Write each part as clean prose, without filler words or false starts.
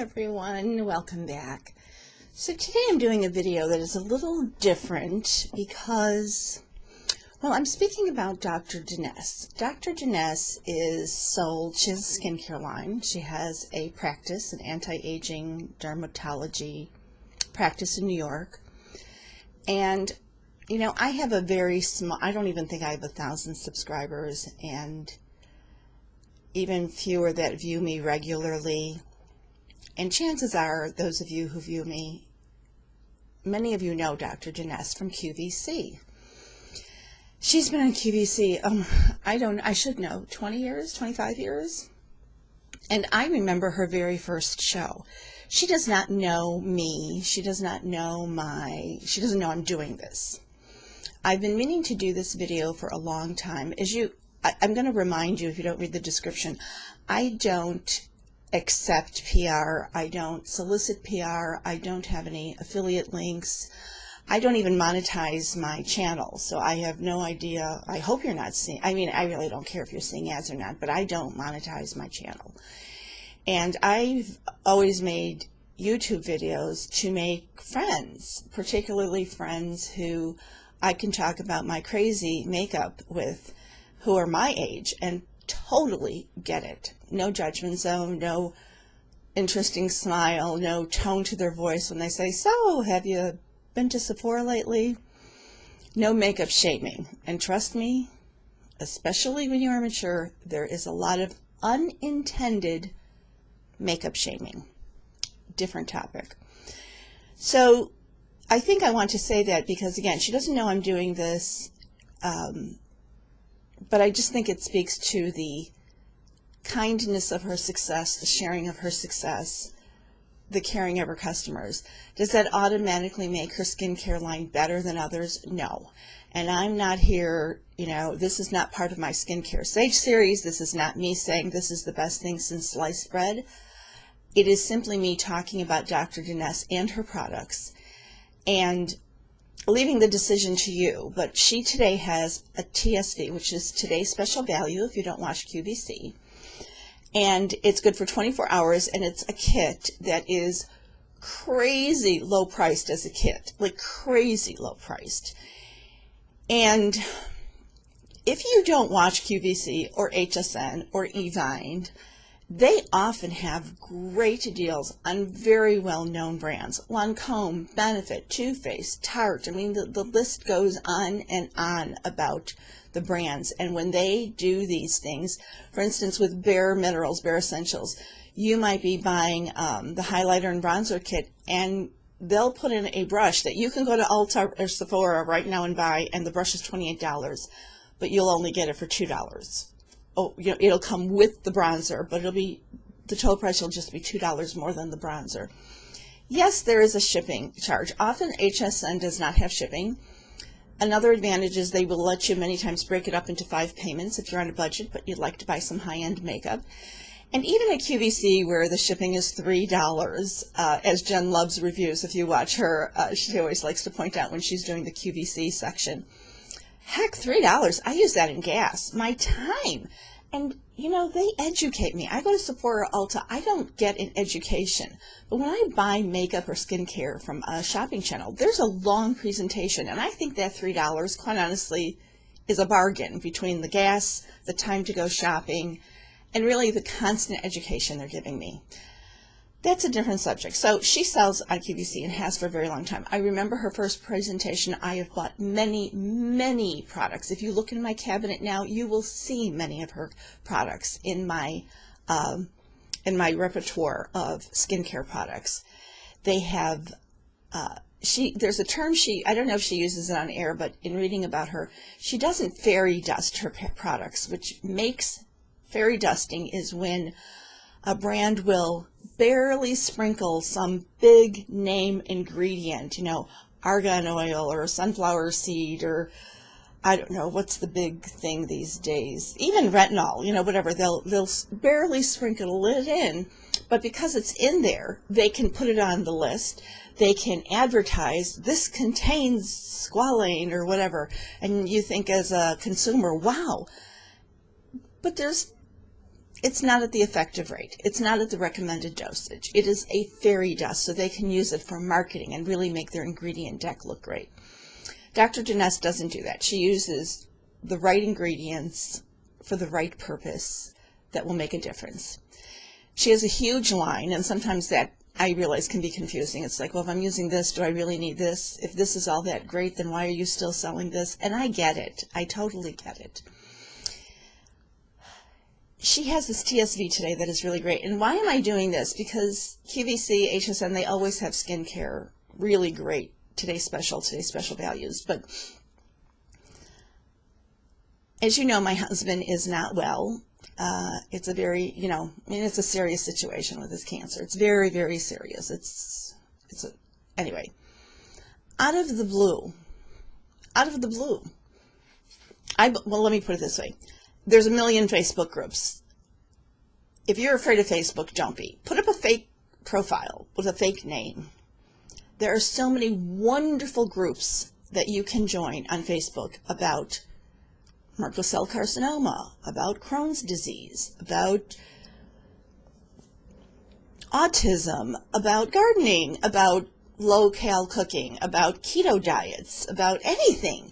everyone, welcome back. So today I'm doing a video that is a little different because, well, I'm speaking about Dr. Denese. Dr. Denese she has a skincare line. She has a practice, an anti-aging dermatology practice in New York. And, you know, I have a very small, I don't even think I have 1,000 subscribers, and even fewer that view me regularly. And chances are, those of you who view me, many of you know Dr. Denese from QVC. She's been on QVC, I should know, 20 years, 25 years? And I remember her very first show. She does not know me. She doesn't know I'm doing this. I've been meaning to do this video for a long time. I'm going to remind you, if you don't read the description, I don't accept PR, I don't solicit PR, I don't have any affiliate links, I don't even monetize my channel, so I have no idea. I hope you're not seeing, I really don't care if you're seeing ads or not, but I don't monetize my channel. And I've always made YouTube videos to make friends, particularly friends who I can talk about my crazy makeup with, who are my age and totally get it. No judgment zone, no interesting smile, no tone to their voice when they say, "So, have you been to Sephora lately?" No makeup shaming. And trust me, especially when you are mature, there is a lot of unintended makeup shaming. Different topic. So I think I want to say that because, again, she doesn't know I'm doing this, but I just think it speaks to the kindness of her success, the sharing of her success, the caring of her customers. Does that automatically make her skincare line better than others? No. And I'm not here, this is not part of my Skincare Sage series. This is not me saying this is the best thing since sliced bread. It is simply me talking about Dr. Denese and her products and leaving the decision to you. But she today has a TSV, which is today's special value if you don't watch QVC. And it's good for 24 hours, and it's a kit that is crazy low priced as a kit, like crazy low priced. And if you don't watch QVC or HSN or Evine, they often have great deals on very well-known brands. Lancome, Benefit, Too Faced, Tarte. The list goes on and on about the brands. And when they do these things, for instance, with Bare Minerals, Bare Essentials, you might be buying the highlighter and bronzer kit, and they'll put in a brush that you can go to Ulta or Sephora right now and buy, and the brush is $28, but you'll only get it for $2. Oh, it'll come with the bronzer, but the total price will just be $2 more than the bronzer. Yes, there is a shipping charge. Often HSN does not have shipping. Another advantage is they will let you many times break it up into 5 payments if you're on a budget, but you'd like to buy some high-end makeup. And even at QVC, where the shipping is $3, as Jen loves reviews, if you watch her, she always likes to point out when she's doing the QVC section. Heck, $3, I use that in gas, my time. And, they educate me. I go to Sephora or Ulta, I don't get an education. But when I buy makeup or skincare from a shopping channel, there's a long presentation. And I think that $3, quite honestly, is a bargain between the gas, the time to go shopping, and really the constant education they're giving me. That's a different subject. So she sells on QVC and has for a very long time. I remember her first presentation. I have bought many, many products. If you look in my cabinet now, you will see many of her products in my repertoire of skincare products. They have, there's a term I don't know if she uses it on air, but in reading about her, she doesn't fairy dust her products, which makes fairy dusting is when a brand will barely sprinkle some big name ingredient, argan oil or sunflower seed, or I don't know, what's the big thing these days? Even retinol, whatever. They'll barely sprinkle it in, but because it's in there, they can put it on the list. They can advertise, this contains squalane or whatever, and you think as a consumer, wow. But there's it's not at the effective rate. It's not at the recommended dosage. It is a fairy dust, so they can use it for marketing and really make their ingredient deck look great. Dr. Denese doesn't do that. She uses the right ingredients for the right purpose that will make a difference. She has a huge line, and sometimes that, I realize, can be confusing. It's like, well, if I'm using this, do I really need this? If this is all that great, then why are you still selling this? And I get it. I totally get it. She has this TSV today that is really great. And why am I doing this? Because QVC, HSN, they always have skincare, really great, today's special values. But as you know, my husband is not well. It's a very, it's a serious situation with his cancer. It's very, very serious. Anyway, out of the blue, well, let me put it this way. There's a million Facebook groups. If you're afraid of Facebook, don't be. Put up a fake profile with a fake name. There are so many wonderful groups that you can join on Facebook about Merkel cell carcinoma, about Crohn's disease, about autism, about gardening, about low-cal cooking, about keto diets, about anything.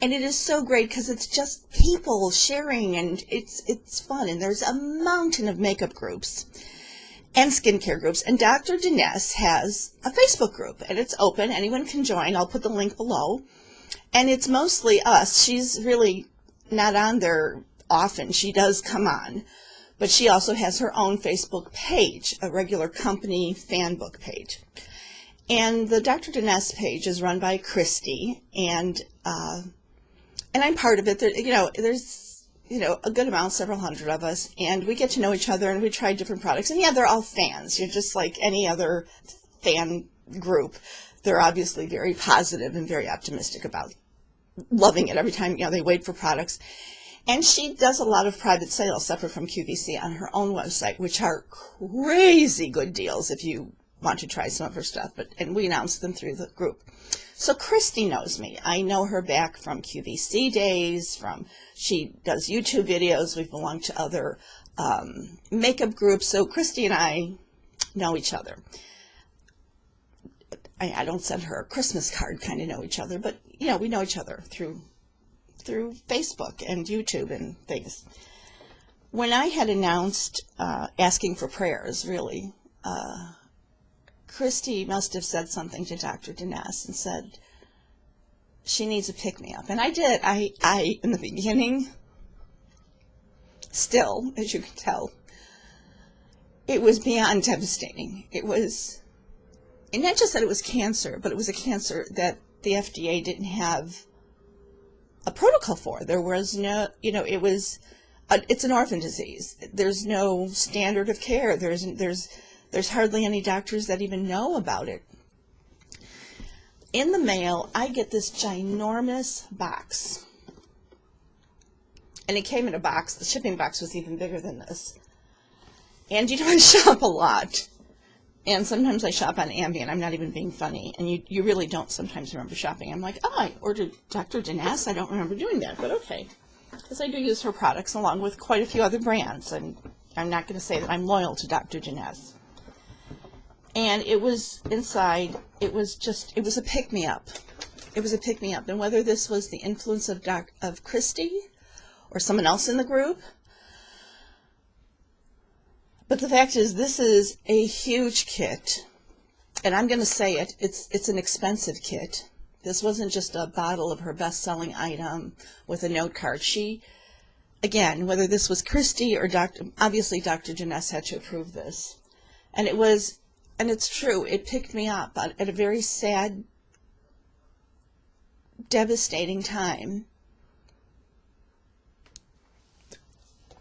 And it is so great because it's just people sharing, and it's fun. And there's a mountain of makeup groups and skincare groups. And Dr. Denese has a Facebook group, and it's open. Anyone can join. I'll put the link below. And it's mostly us. She's really not on there often. She does come on. But she also has her own Facebook page, a regular company fan book page. And the Dr. Denese page is run by Christi, and I'm part of it. There's a good amount, several hundred of us, and we get to know each other, and we try different products. And yeah, they're all fans. You're just like any other fan group. They're obviously very positive and very optimistic about loving it every time they wait for products. And she does a lot of private sales separate from QVC on her own website, which are crazy good deals if you want to try some of her stuff. And we announce them through the group. So Christi knows me. I know her back from QVC days, she does YouTube videos. We've belonged to other makeup groups. So Christi and I know each other. I don't send her a Christmas card, kind of know each other, but we know each other through Facebook and YouTube and things. When I had announced asking for prayers, really, Christi must have said something to Dr. Denese and said she needs a pick-me-up. And I did. I in the beginning, still, as you can tell, it was beyond devastating. It was, and not just that it was cancer, but it was a cancer that the FDA didn't have a protocol for. There was no, it's an orphan disease. There's no standard of care. There's hardly any doctors that even know about it. In the mail, I get this ginormous box. And it came in a box. The shipping box was even bigger than this. And I shop a lot. And sometimes I shop on Ambien. I'm not even being funny. And you really don't sometimes remember shopping. I'm like, oh, I ordered Dr. Denese. I don't remember doing that, but okay. Because I do use her products along with quite a few other brands. And I'm not going to say that I'm loyal to Dr. Denese. And it was inside, it was a pick-me-up. It was a pick-me-up. And whether this was the influence of Christi or someone else in the group, but the fact is, this is a huge kit. And I'm going to say it, it's an expensive kit. This wasn't just a bottle of her best-selling item with a note card. Again, whether this was Christi or obviously Dr. Denese had to approve this. And it's true, it picked me up at a very sad, devastating time.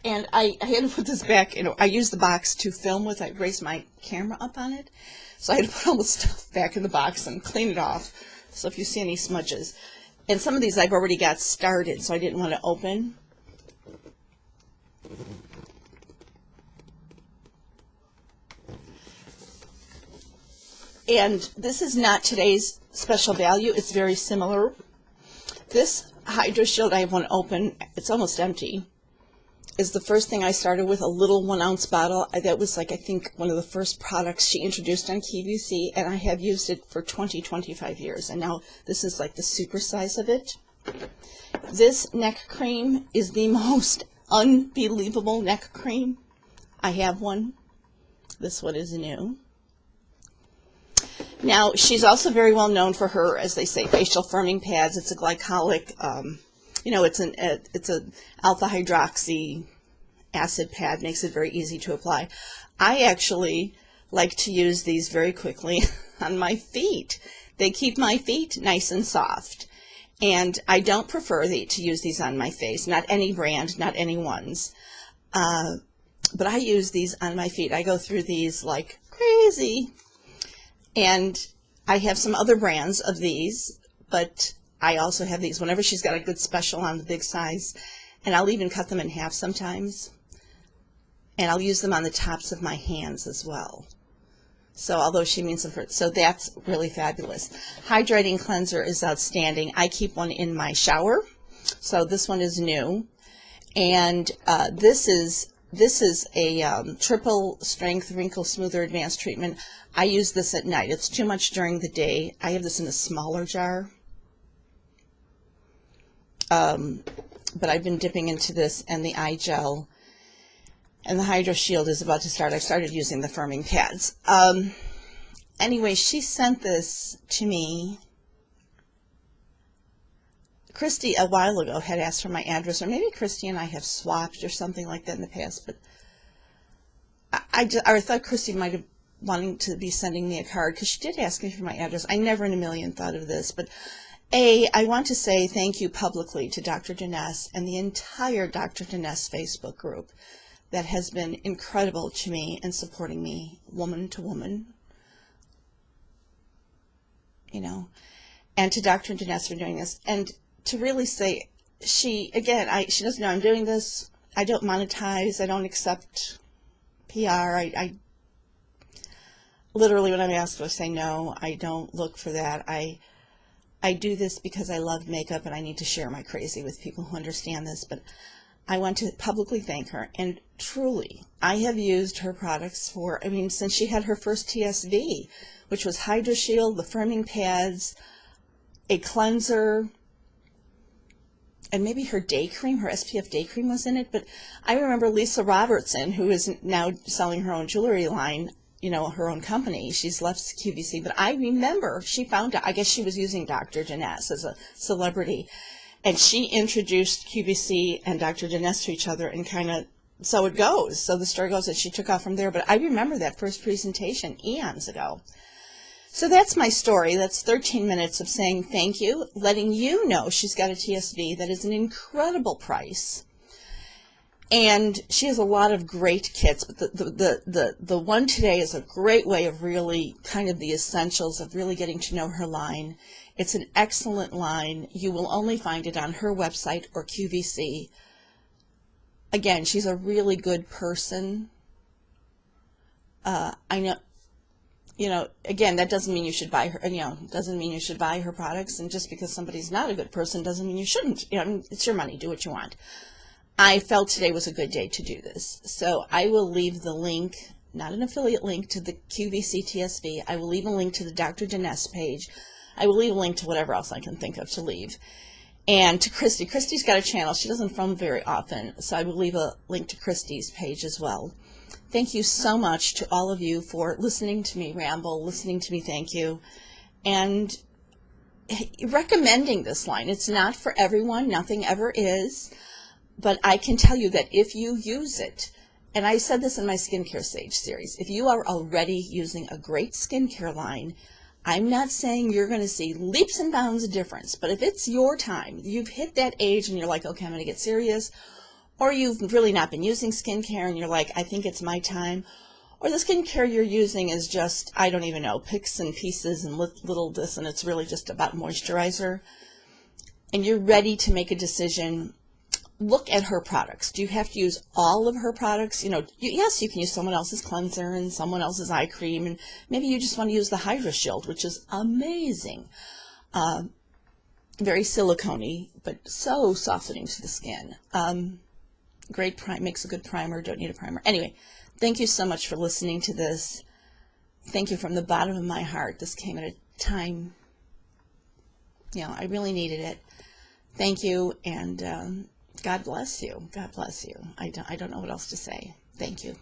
And I had to put this back, I used the box to film with. I raised my camera up on it. So I had to put all the stuff back in the box and clean it off. So if you see any smudges. And some of these I've already got started, so I didn't want to open. And this is not today's special value. It's very similar. This Hydro Shield, I have one open. It's almost empty. is the first thing I started with, a little 1 ounce bottle. That was like, I think, one of the first products she introduced on QVC, and I have used it for 25 years. And now this is like the super size of it. This neck cream is the most unbelievable neck cream. I have one. This one is new. Now, she's also very well known for her, as they say, facial firming pads. It's a glycolic, it's an alpha hydroxy acid pad, makes it very easy to apply. I actually like to use these very quickly on my feet. They keep my feet nice and soft. And I don't prefer to use these on my face, not any brand, not any ones. But I use these on my feet. I go through these like crazy. And I have some other brands of these, but I also have these whenever she's got a good special on the big size. And I'll even cut them in half sometimes. And I'll use them on the tops of my hands as well. So although she means them for, so that's really fabulous. Hydrating cleanser is outstanding. I keep one in my shower. So this one is new. And this is a triple strength wrinkle smoother advanced treatment. I use this at night. It's too much during the day. I have this in a smaller jar. But I've been dipping into this and the eye gel. And the Hydro Shield is about to start. I've started using the firming pads. Anyway, she sent this to me. Christi, a while ago, had asked for my address, or maybe Christi and I have swapped or something like that in the past, but I thought Christi might have wanting to be sending me a card, because she did ask me for my address. I never in a million thought of this, but I want to say thank you publicly to Dr. Denese and the entire Dr. Denese Facebook group that has been incredible to me and supporting me woman to woman, you know, and to Dr. Denese for doing this. And to really say, she doesn't know I'm doing this. I don't monetize. I don't accept PR. I literally, when I'm asked, I say no. I don't look for that. I do this because I love makeup and I need to share my crazy with people who understand this. But I want to publicly thank her. And truly, I have used her products since she had her first TSV, which was Hydro Shield, the firming pads, a cleanser, and maybe her day cream, her SPF day cream was in it. But I remember Lisa Robertson, who is now selling her own jewelry line, you know, her own company. She's left QVC, but I remember she found out, I guess she was using Dr. Denese as a celebrity, and she introduced QVC and Dr. Denese to each other, and kind of, so it goes. So the story goes that she took off from there, but I remember that first presentation eons ago. So that's my story. That's 13 minutes of saying thank you, letting you know she's got a TSV that is an incredible price. And she has a lot of great kits, but the one today is a great way of really kind of the essentials of really getting to know her line. It's an excellent line. You will only find it on her website or QVC. Again, she's a really good person. I know, you know, again, that doesn't mean you should buy her, you know, doesn't mean you should buy her products. And just because somebody's not a good person doesn't mean you shouldn't. You know, it's your money. Do what you want. I felt today was a good day to do this. So I will leave the link, not an affiliate link, to the QVC TSV. I will leave a link to the Dr. Denese page. I will leave a link to whatever else I can think of to leave. And to Christi. Christi's got a channel. She doesn't film very often, so I will leave a link to Christi's page as well. Thank you so much to all of you for listening to me ramble, listening to me thank you, and recommending this line. It's not for everyone. Nothing ever is. But I can tell you that if you use it, and I said this in my Skincare Sage series, if you are already using a great skincare line, I'm not saying you're going to see leaps and bounds of difference, but if it's your time, you've hit that age and you're like, okay, I'm going to get serious, or you've really not been using skincare and you're like, I think it's my time, or the skincare you're using is just, I don't even know, picks and pieces and little this, and it's really just about moisturizer, and you're ready to make a decision, look at her products. Do you have to use all of her products? You know, yes, you can use someone else's cleanser and someone else's eye cream, and maybe you just want to use the Hydro Shield, which is amazing. Very silicone-y, but so softening to the skin. Great prime, makes a good primer, don't need a primer. Anyway, thank you so much for listening to this. Thank you from the bottom of my heart. This came at a time, I really needed it. Thank you, and God bless you. God bless you. I don't know what else to say. Thank you.